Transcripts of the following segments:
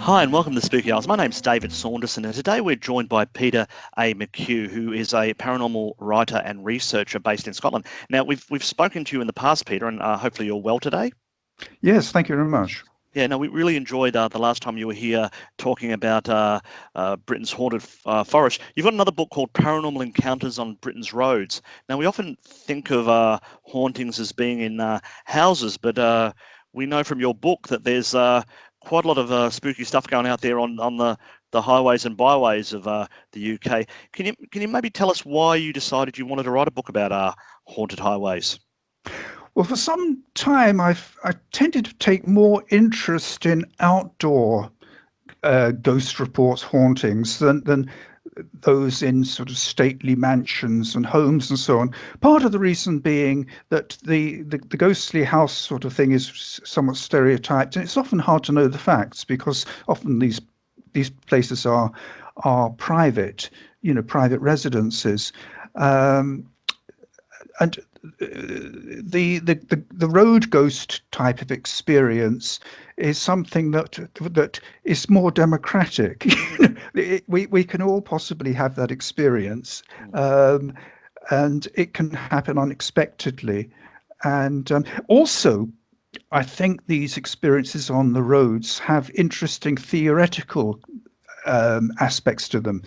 Hi and welcome to Spooky Hours. My name's David Saunderson and today we're joined by Peter A. McCue, who is a paranormal writer and researcher based in Scotland. Now, we've spoken to you in the past, Peter, and hopefully you're well today. Yes, thank you very much. Yeah, no, we really enjoyed the last time you were here talking about Britain's haunted forest. You've got another book called Paranormal Encounters on Britain's Roads. Now, we often think of hauntings as being in houses, but we know from your book that there's quite a lot of spooky stuff going out there on the highways and byways of the UK. Can you maybe tell us why you decided you wanted to write a book about haunted highways? Well, for some time, I tended to take more interest in outdoor ghost reports, hauntings, than those in sort of stately mansions and homes and so on. Part of the reason being that the ghostly house sort of thing is somewhat stereotyped, and it's often hard to know the facts because often these places are private, private residences, and the road ghost type of experience is something that is more democratic. We can all possibly have that experience, and it can happen unexpectedly. And also, I think these experiences on the roads have interesting theoretical aspects to them.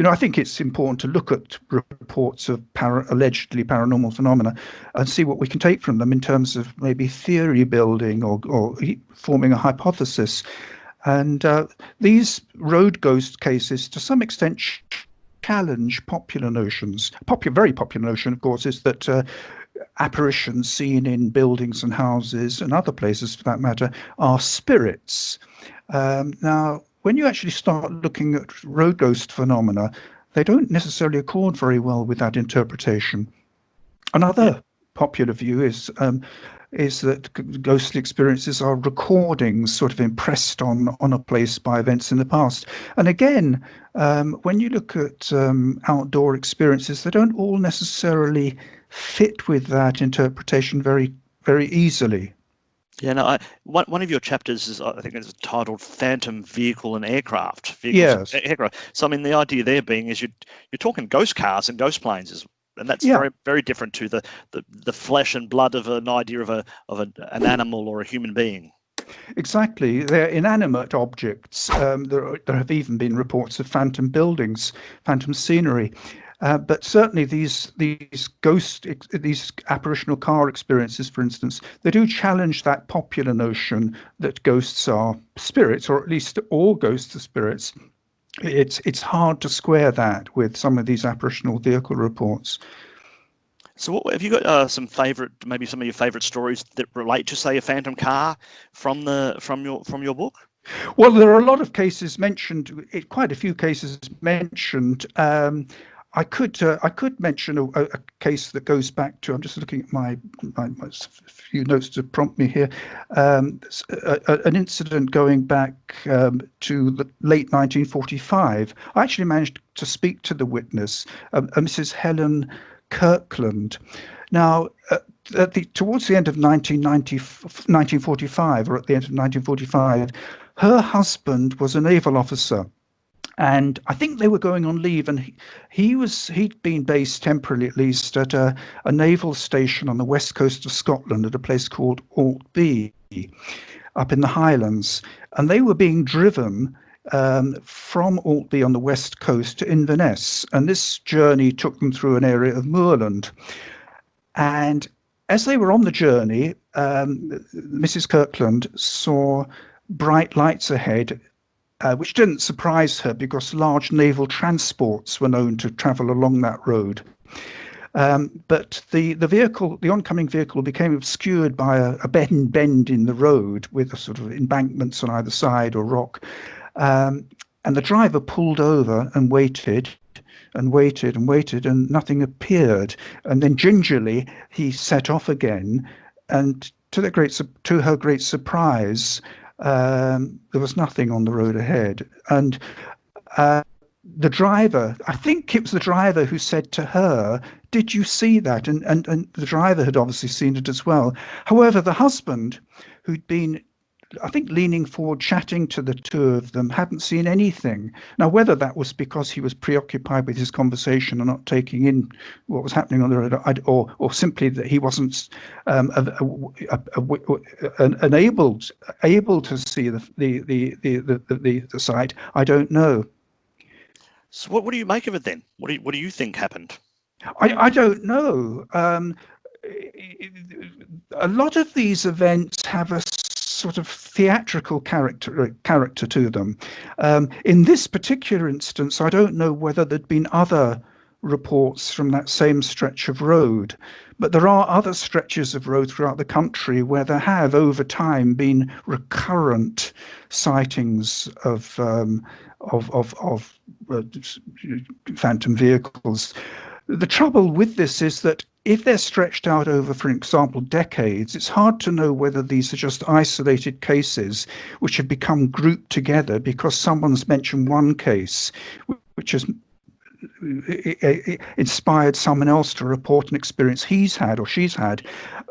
I think it's important to look at reports of allegedly paranormal phenomena and see what we can take from them in terms of maybe theory building or forming a hypothesis. And these road ghost cases, to some extent, challenge popular notions. Very popular notion, of course, is that apparitions seen in buildings and houses and other places, for that matter, are spirits. Now, when you actually start looking at road ghost phenomena, they don't necessarily accord very well with that interpretation. Another popular view is that ghostly experiences are recordings sort of impressed on a place by events in the past. And again, when you look at outdoor experiences, they don't all necessarily fit with that interpretation very, very easily. Yeah, no. One of your chapters is, I think, it's titled "Phantom Vehicle and Aircraft." Yes. Aircraft. So, I mean, the idea there being is you're talking ghost cars and ghost planes, and that's Yeah. very, very different to the flesh and blood of an idea of an animal or a human being. Exactly. They're inanimate objects. There have even been reports of phantom buildings, phantom scenery. But certainly these apparitional car experiences, for instance, they do challenge that popular notion that ghosts are spirits, or at least all ghosts are spirits. It's hard to square that with some of these apparitional vehicle reports. So, have you got some of your favorite stories that relate to, say, a phantom car from your book? Well, there are a lot of cases mentioned, quite a few cases mentioned. I could mention a case that goes back to, I'm just looking at my few notes to prompt me here, an incident going back to the late 1945. I actually managed to speak to the witness, Mrs. Helen Kirkland. Now, towards the end of 1945, or at the end of 1945, her husband was a naval officer. And I think they were going on leave, and he'd been based temporarily, at least, at a naval station on the west coast of Scotland at a place called Altby, up in the Highlands. And they were being driven from Altby on the west coast to Inverness, and this journey took them through an area of moorland. And as they were on the journey, Mrs. Kirkland saw bright lights ahead, which didn't surprise her because large naval transports were known to travel along that road. But the oncoming vehicle became obscured by a bend in the road with a sort of embankments on either side or rock. And the driver pulled over and waited and waited and waited, and nothing appeared. And then gingerly he set off again, and to her great surprise, there was nothing on the road ahead. And the driver, I think it was the driver who said to her, "Did you see that?" And the driver had obviously seen it as well. However, the husband, who'd been I think, leaning forward, chatting to the two of them, hadn't seen anything. Now, whether that was because he was preoccupied with his conversation and not taking in what was happening on the road, or simply that he wasn't able to see the site, I don't know. So what do you make of it then? What do you think happened? I don't know. A lot of these events have a sort of theatrical character to them. In this particular instance, I don't know whether there'd been other reports from that same stretch of road, but there are other stretches of road throughout the country where there have, over time, been recurrent sightings of phantom vehicles. The trouble with this is that if they're stretched out over, for example, decades, it's hard to know whether these are just isolated cases which have become grouped together because someone's mentioned one case which has inspired someone else to report an experience he's had or she's had.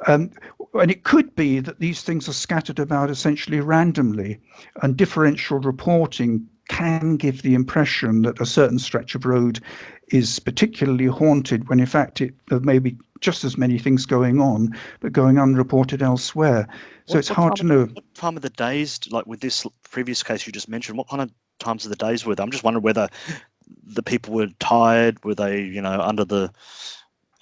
And it could be that these things are scattered about essentially randomly, and differential reporting can give the impression that a certain stretch of road is particularly haunted when in fact there may be just as many things going on but going unreported elsewhere. So it's hard to know. What time of the days, like with this previous case you just mentioned, what kind of times of the days were they? I'm just wondering whether the people were tired, were they, under the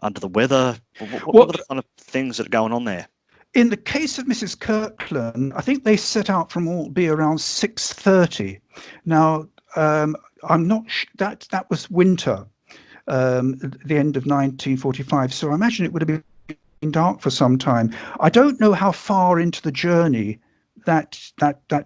weather? What are the kind of things that are going on there? In the case of Mrs. Kirkland, I think they set out from all be around 6:30. Now, I'm not that was winter, the end of 1945. So I imagine it would have been dark for some time. I don't know how far into the journey that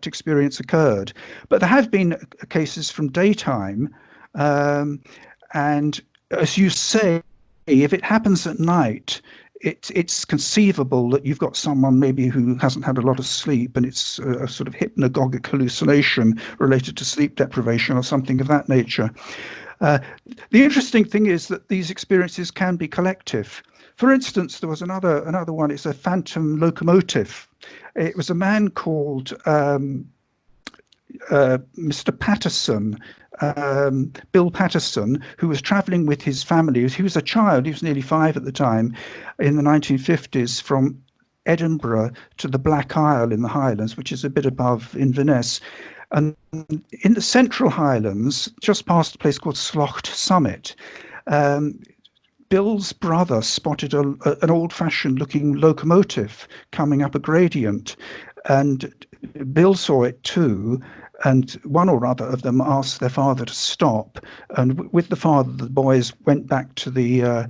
experience occurred, but there have been cases from daytime, and as you say, if it happens at night, it's conceivable that you've got someone maybe who hasn't had a lot of sleep, and it's a sort of hypnagogic hallucination related to sleep deprivation or something of that nature. The interesting thing is that these experiences can be collective. For instance, there was another one. It's a phantom locomotive. It was a man called Mr. Patterson, Bill Patterson, who was travelling with his family. He was a child, he was nearly 5 at the time, in the 1950s, from Edinburgh to the Black Isle in the Highlands, which is a bit above Inverness. And in the Central Highlands, just past a place called Slocht Summit, Bill's brother spotted an old-fashioned looking locomotive coming up a gradient, and Bill saw it too. And one or other of them asked their father to stop, and with the father, the boys went back to the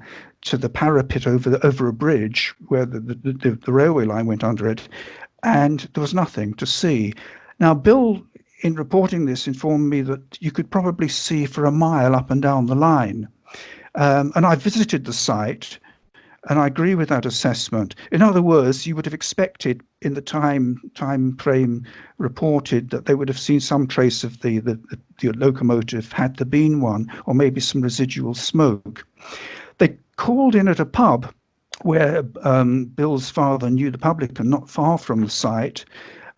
parapet over a bridge where the railway line went under it, and there was nothing to see. Now, Bill, in reporting this, informed me that you could probably see for a mile up and down the line, and I visited the site. And I agree with that assessment. In other words, you would have expected in the time frame reported that they would have seen some trace of the locomotive, had there been one, or maybe some residual smoke. They called in at a pub where Bill's father knew the publican, not far from the site,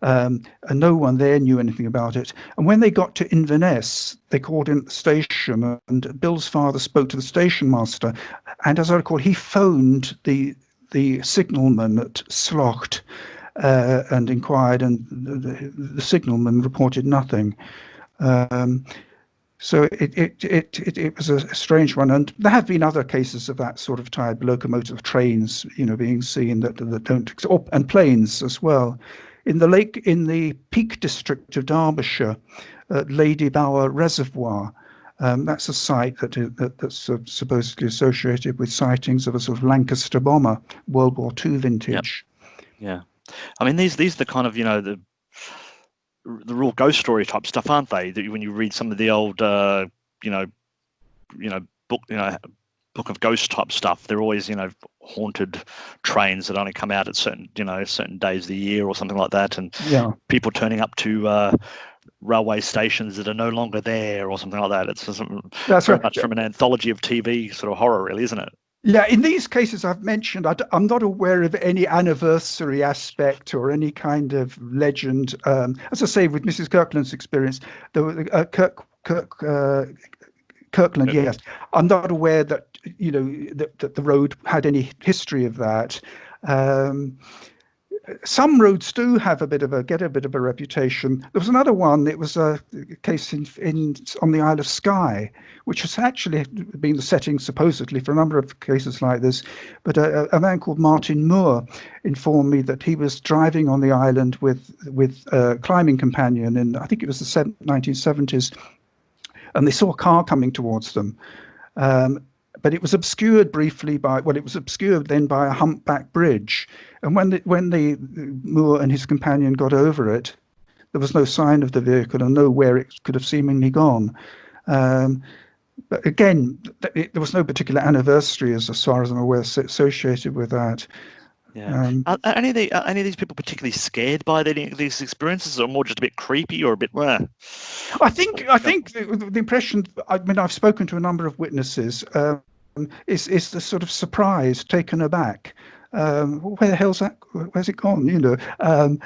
and no one there knew anything about it. And when they got to Inverness, they called in at the station, and Bill's father spoke to the station master. And as I recall, he phoned the signalman at Slocht and inquired, and the signalman reported nothing. So it was a strange one, and there have been other cases of that sort of type, locomotive trains, being seen that don't, and planes as well. In the Peak District of Derbyshire, Lady Bower Reservoir, that's a site that's supposedly associated with sightings of a sort of Lancaster bomber, World War II vintage. Yeah. I mean, these are the kind of, the real ghost story type stuff, aren't they? That when you read some of the old, book of ghost type stuff, they're always, haunted trains that only come out at certain days of the year or something like that, and people turning up to railway stations that are no longer there or something like that. It's very much from an anthology of TV sort of horror, really, isn't it? Yeah, in these cases I've mentioned, I'm not aware of any anniversary aspect or any kind of legend. As I say, with Mrs. Kirkland's experience, Kirkland, Kirkland. yes, I'm not aware that that the road had any history of that. Um, some roads do have get a bit of a reputation. There was another one. It was a case in on the Isle of Skye, which has actually been the setting supposedly for a number of cases like this. But a man called Martin Moore informed me that he was driving on the island with a climbing companion in, I think it was the 1970s, and they saw a car coming towards them. But it was obscured briefly it was obscured then by a humpback bridge. And when the Moore and his companion got over it, there was no sign of the vehicle and nowhere it could have seemingly gone. But again, there was no particular anniversary, as far as I'm aware, associated with that. Yeah. Are any of these people particularly scared by any of these experiences, or more just a bit creepy or a bit? I think the impression. I mean, I've spoken to a number of witnesses. Is the sort of surprise, taken aback. Where the hell's that? Where's it gone? And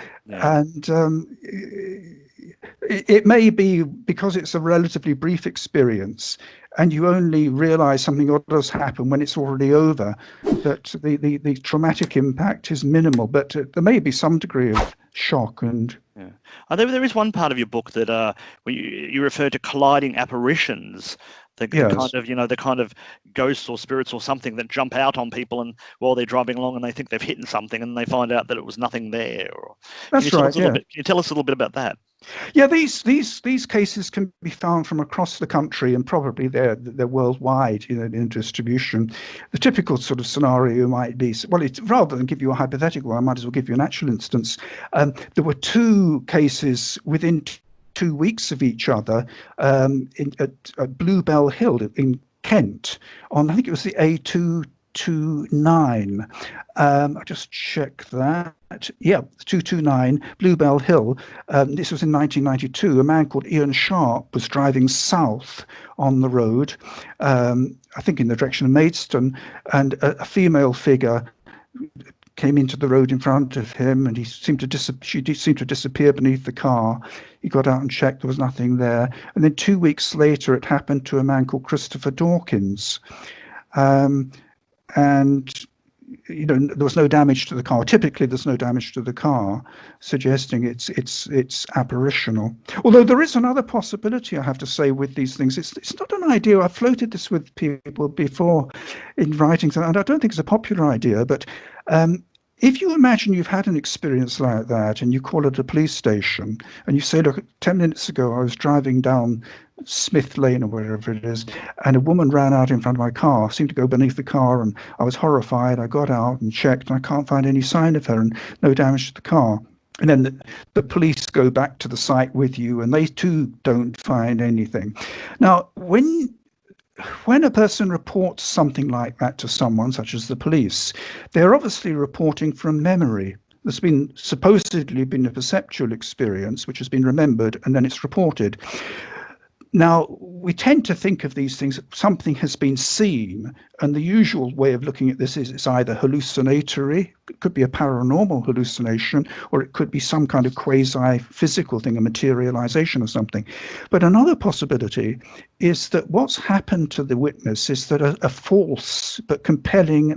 it may be because it's a relatively brief experience, and you only realise something odd has happened when it's already over, that the traumatic impact is minimal. But there may be some degree of shock and. Yeah. There is one part of your book that where you refer to colliding apparitions. The kind of ghosts or spirits or something that jump out on people and while they're driving along and they think they've hit something and they find out that it was nothing there. That's right. Can you tell us a little bit about that? Yeah, these cases can be found from across the country, and probably they're worldwide, in distribution. The typical sort of scenario might be, well, rather than give you a hypothetical, I might as well give you an actual instance. There were two cases within 2 weeks of each other at Bluebell Hill in Kent on, I think it was the A229. I just check that. Yeah, 229 Bluebell Hill. This was in 1992. A man called Ian Sharp was driving south on the road, I think in the direction of Maidstone, and a female figure came into the road in front of him, and she seemed to disappear beneath the car. He got out and checked, there was nothing there. And then 2 weeks later, it happened to a man called Christopher Dawkins. And there was no damage to the car. Typically, there's no damage to the car, suggesting it's apparitional. Although there is another possibility, I have to say, with these things. It's not an idea. I've floated this with people before in writings, and I don't think it's a popular idea. But if you imagine you've had an experience like that, and you call it a police station, and you say, "Look, 10 minutes ago, I was driving down Smith Lane or wherever it is, and a woman ran out in front of my car, seemed to go beneath the car, and I was horrified. I got out and checked, and I can't find any sign of her, and no damage to the car." And then the police go back to the site with you, and they too don't find anything. Now, when a person reports something like that to someone, such as the police, they're obviously reporting from memory. There's supposedly been a perceptual experience which has been remembered, and then it's reported. Now, we tend to think of these things, something has been seen, and the usual way of looking at this is it's either hallucinatory, it could be a paranormal hallucination, or it could be some kind of quasi-physical thing, a materialization or something. But another possibility is that what's happened to the witness is that a false but compelling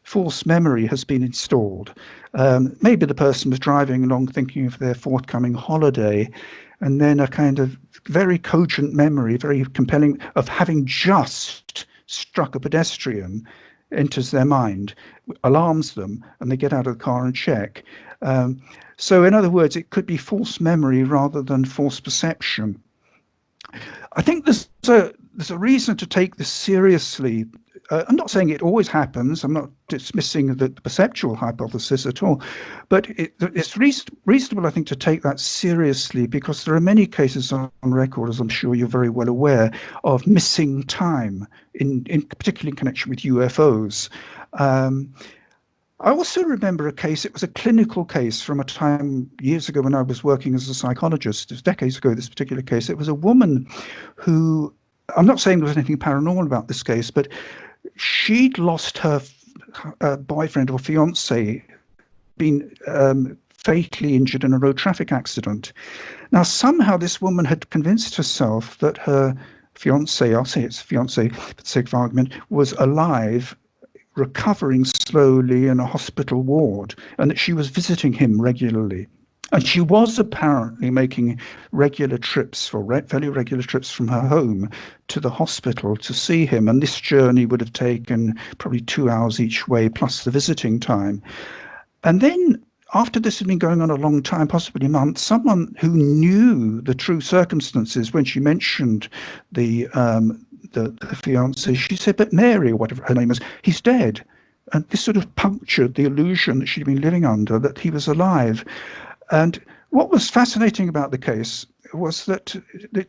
false memory has been installed. Maybe the person was driving along thinking of their forthcoming holiday, and then a kind of very cogent memory, very compelling, of having just struck a pedestrian enters their mind, alarms them, and they get out of the car and check. So in other words, it could be false memory rather than false perception. I think there's a reason to take this seriously. I'm not saying it always happens. I'm not dismissing the perceptual hypothesis at all, but it's reasonable, I think, to take that seriously, because there are many cases on record, as I'm sure you're very well aware, of missing time, particularly in connection with UFOs. I also remember a case, it was a clinical case from a time years ago when I was working as a psychologist. It was decades ago, this particular case. It was a woman who, I'm not saying there was anything paranormal about this case, but she'd lost her boyfriend or fiance, been fatally injured in a road traffic accident. Now, somehow this woman had convinced herself that her fiance, I'll say it's fiance for the sake of argument, was alive, recovering slowly in a hospital ward, and that she was visiting him regularly. And she was apparently making regular trips, fairly regular trips from her home to the hospital to see him. And this journey would have taken probably 2 hours each way, plus the visiting time. And then, after this had been going on a long time, possibly months, someone who knew the true circumstances, when she mentioned the fiance, she said, "But Mary," or whatever her name was, "he's dead." And this sort of punctured the illusion that she'd been living under, that he was alive. And what was fascinating about the case was that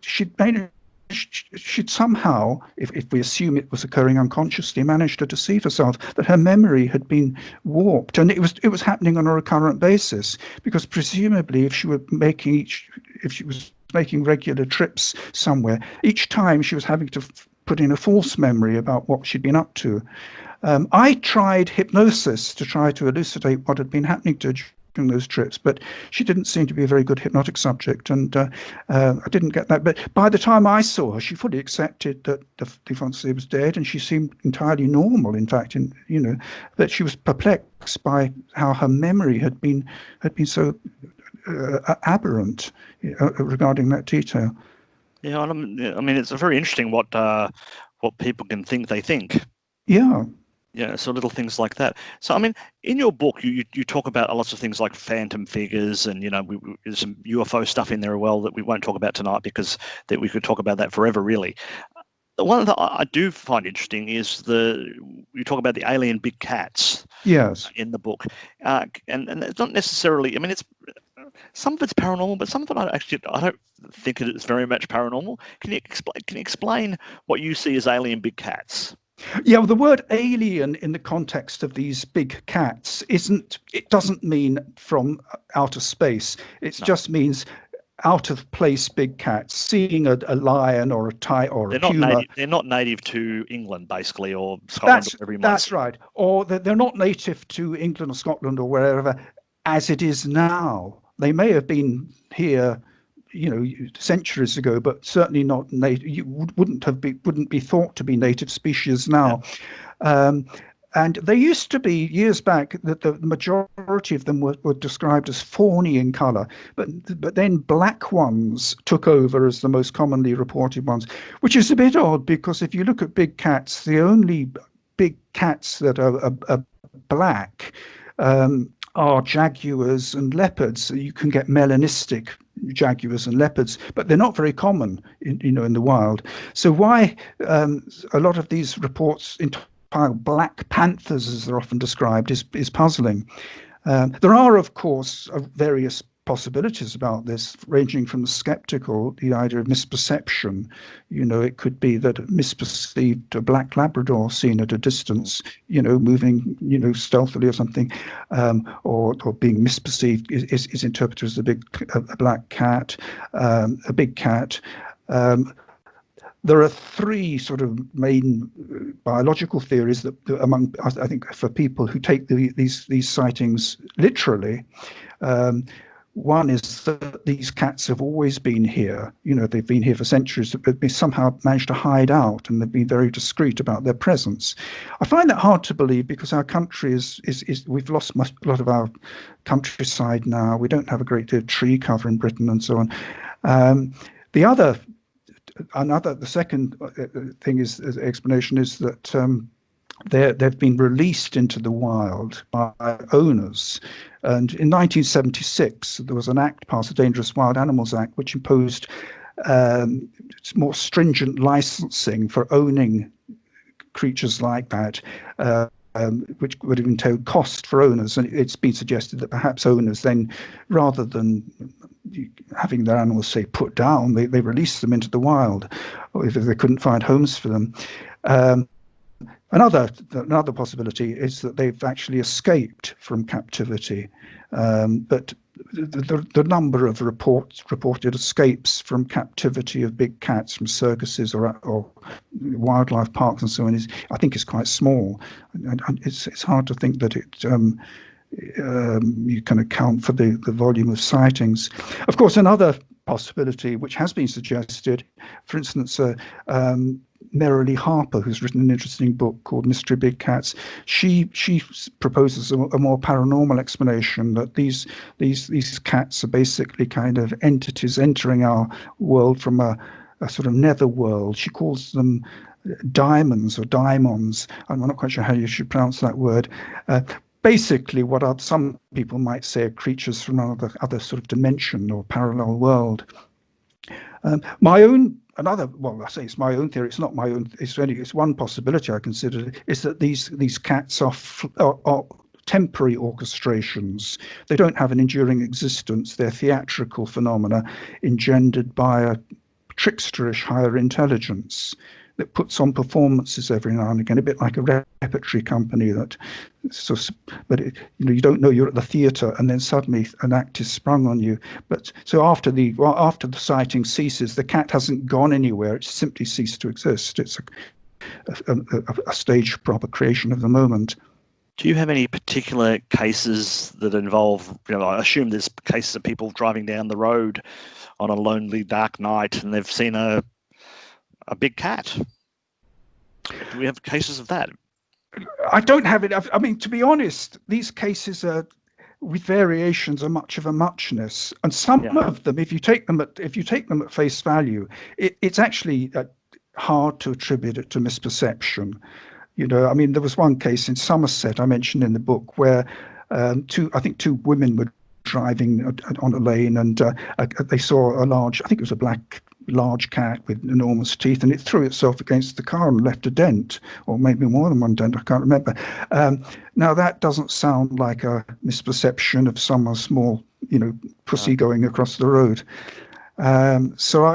she'd somehow, if we assume it was occurring unconsciously, managed to deceive herself that her memory had been warped, and it was happening on a recurrent basis, because presumably if she was making regular trips somewhere, each time she was having to put in a false memory about what she'd been up to. I tried hypnosis to try to elucidate what had been happening to her during those trips, but she didn't seem to be a very good hypnotic subject, and I didn't get that. But by the time I saw her, she fully accepted that the fiancé was dead, and she seemed entirely normal. In fact, that she was perplexed by how her memory had been so aberrant regarding that detail. Yeah, I mean, it's very interesting what people can think they think. Yeah. Yeah, so little things like that. So, I mean, in your book, you talk about lots of things like phantom figures, and there's some UFO stuff in there as well that we won't talk about tonight, because that we could talk about that forever, really. The one that I do find interesting is you talk about the alien big cats. Yes. In the book, and it's not necessarily. I mean, it's some of it's paranormal, but some of it I don't think it's very much paranormal. Can you explain what you see as alien big cats? Yeah, well, the word alien in the context of these big cats it doesn't mean from outer space. It just means out of place big cats. Seeing a lion or a tiger or a puma. They're not native to England, basically, or Scotland, or wherever. That's right. Or they're not native to England or Scotland or wherever as it is now. They may have been here, centuries ago, but certainly not native. You wouldn't be thought to be native species now. Yeah. And they used to be, years back, that the majority of them were described as fawny in colour, but then black ones took over as the most commonly reported ones, which is a bit odd, because if you look at big cats, the only big cats that are black are jaguars and leopards. You can get melanistic jaguars and leopards, but they're not very common in the wild. So why a lot of these reports black panthers, as they're often described, is puzzling. There are, of course, various possibilities about this, ranging from the skeptical, the idea of misperception. It could be that misperceived a black Labrador seen at a distance, moving, stealthily or something, or being misperceived is interpreted as a black cat, a big cat. There are three sort of main biological theories that among, I think, for people who take these sightings literally. One is that these cats have always been here. They've been here for centuries, but they somehow managed to hide out, and they've been very discreet about their presence. I find that hard to believe, because our country we've lost a lot of our countryside now. We don't have a great deal of tree cover in Britain and so on. The second thing explanation is that they've been released into the wild by owners. And in 1976, there was an act passed, the Dangerous Wild Animals Act, which imposed more stringent licensing for owning creatures like that, which would have entailed cost for owners. And it's been suggested that perhaps owners then, rather than having their animals, say, put down, they released them into the wild, or if they couldn't find homes for them. Another possibility is that they've actually escaped from captivity, but the number of reported escapes from captivity of big cats from circuses or wildlife parks and so on I think is quite small. And it's hard to think that you can account for the volume of sightings. Of course, another possibility which has been suggested, for instance, Merrily Harper, who's written an interesting book called Mystery Big Cats, she proposes a more paranormal explanation that these cats are basically kind of entities entering our world from a sort of nether world. She calls them diamonds or daimons. I'm not quite sure how you should pronounce that word. Basically, what some people might say are creatures from other sort of dimension or parallel world. I say it's my own theory. It's not my own. It's one possibility I consider is that these cats are temporary orchestrations. They don't have an enduring existence. They're theatrical phenomena engendered by a tricksterish higher intelligence that puts on performances every now and again, a bit like a repertory company that you don't know you're at the theatre and then suddenly an act is sprung on you. But so after the sighting ceases, the cat hasn't gone anywhere. It's simply ceased to exist. It's a stage proper creation of the moment. Do you have any particular cases that involve, I assume there's cases of people driving down the road on a lonely dark night and they've seen a big cat? Do we have cases of that? I don't have it. I mean, to be honest, these cases are with variations are much of a muchness, and some of them, if you take them at face value, it's actually hard to attribute it to misperception. I mean, there was one case in Somerset I mentioned in the book where two women were driving on a lane and they saw a large, I think it was a large cat with enormous teeth, and it threw itself against the car and left a dent, or maybe more than one dent, I can't remember. Now that doesn't sound like a misperception of some small, pussy going across the road. So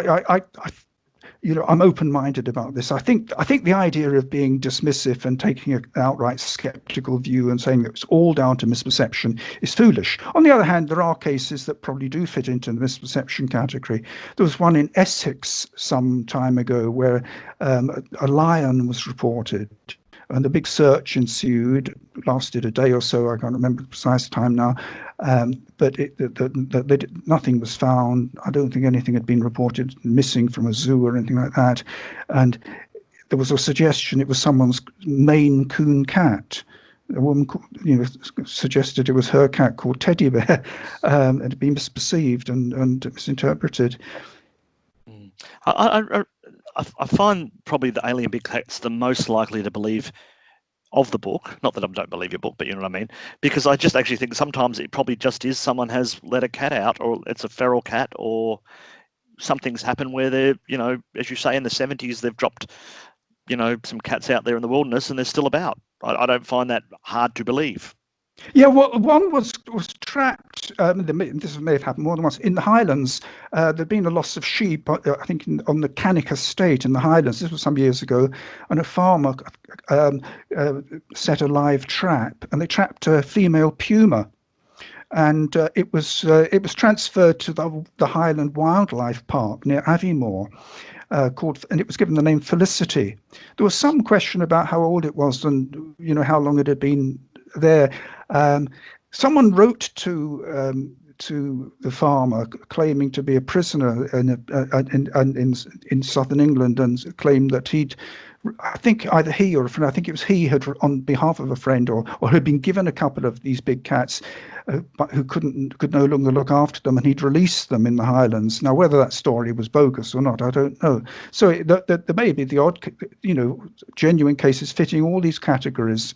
I'm open-minded about this. I think the idea of being dismissive and taking an outright skeptical view and saying that it's all down to misperception is foolish. On the other hand, there are cases that probably do fit into the misperception category. There was one in Essex some time ago where a lion was reported, and a big search ensued, lasted a day or so. I can't remember the precise time now, but nothing was found. I don't think anything had been reported missing from a zoo or anything like that. And there was a suggestion it was someone's Maine Coon cat. A woman, suggested it was her cat called Teddy Bear. It had been misperceived and misinterpreted. I find probably the alien big cats the most likely to believe of the book. Not that I don't believe your book, but you know what I mean? Because I just actually think sometimes it probably just is someone has let a cat out, or it's a feral cat, or something's happened where they're, as you say, in the 70s, they've dropped, some cats out there in the wilderness and they're still about. I don't find that hard to believe. Yeah, well, one was trapped. This may have happened more than once in the Highlands. There'd been a loss of sheep, I think, on the Cannock estate in the Highlands. This was some years ago, and a farmer set a live trap, and they trapped a female puma, and it was transferred to the Highland Wildlife Park near Aviemore. And it was given the name Felicity. There was some question about how old it was and how long it had been there. Someone wrote to the farmer claiming to be a prisoner in southern England and claimed that I think either he or a friend, I think it was he had on behalf of a friend or had been given a couple of these big cats, but who could no longer look after them, and he'd released them in the Highlands. Now, whether that story was bogus or not, I don't know. So there may be the odd, genuine cases fitting all these categories.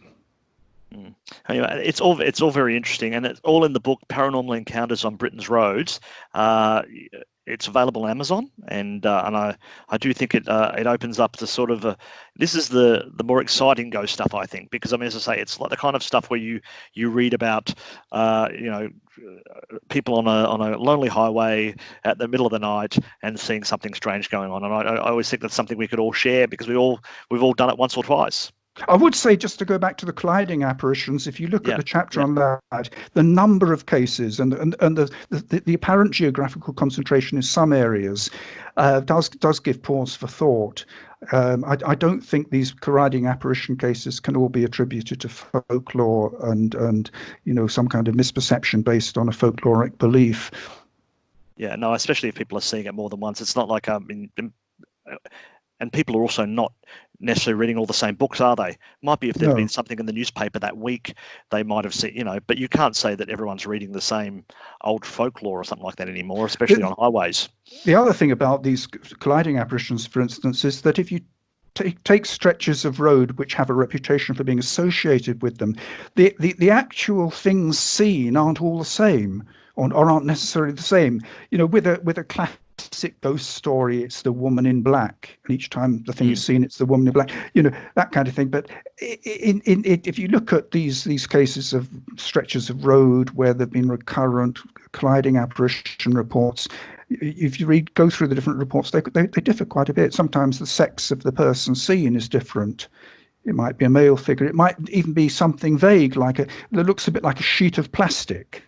Anyway, it's all very interesting, and it's all in the book Paranormal Encounters on Britain's Roads. It's available on Amazon, and I do think it opens up to sort of this is the more exciting ghost stuff, I think, because I mean, as I say, it's like the kind of stuff where you read about people on a lonely highway at the middle of the night and seeing something strange going on, and I always think that's something we could all share because we've all done it once or twice. I would say, just to go back to the colliding apparitions, if you look at the chapter on that, the number of cases and the apparent geographical concentration in some areas does give pause for thought. I don't think these colliding apparition cases can all be attributed to folklore and some kind of misperception based on a folkloric belief. Yeah, no, especially if people are seeing it more than once. It's not like and people are also not necessarily reading all the same books, are they? Might be if there's been something in the newspaper that week, they might have seen, but you can't say that everyone's reading the same old folklore or something like that anymore, especially on highways. The other thing about these colliding apparitions, for instance, is that if you take stretches of road which have a reputation for being associated with them, the actual things seen aren't all the same, or aren't necessarily the same. With a classic ghost story, it's the woman in black, and each time the thing is seen, it's the woman in black. That kind of thing. But if you look at these cases of stretches of road where there've been recurrent colliding apparition reports, if you go through the different reports, they differ quite a bit. Sometimes the sex of the person seen is different. It might be a male figure. It might even be something vague, that looks a bit like a sheet of plastic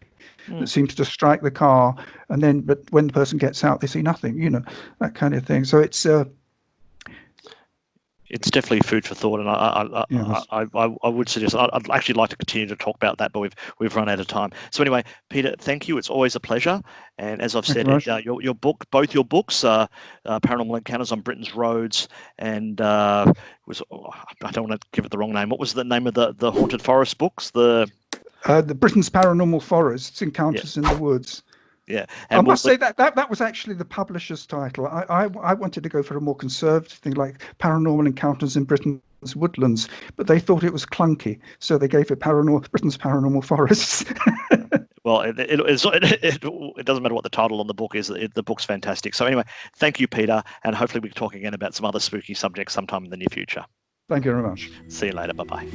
that seems to strike the car, but when the person gets out, they see nothing. That kind of thing. So it's definitely food for thought, and I would suggest I'd actually like to continue to talk about that, but we've run out of time. So anyway, Peter, thank you. It's always a pleasure. And as I've said, your book, both your books, Paranormal Encounters on Britain's Roads, and I don't want to give it the wrong name. What was the name of the Haunted Forest books? The Britain's Paranormal Forests, Encounters in the Woods. Yeah, I must say that was actually the publisher's title. I wanted to go for a more conservative thing like Paranormal Encounters in Britain's Woodlands, but they thought it was clunky, so they gave it Britain's Paranormal Forests. Well, it doesn't matter what the title on the book is. The book's fantastic. So anyway, thank you, Peter, and hopefully we can talk again about some other spooky subjects sometime in the near future. Thank you very much. See you later. Bye-bye.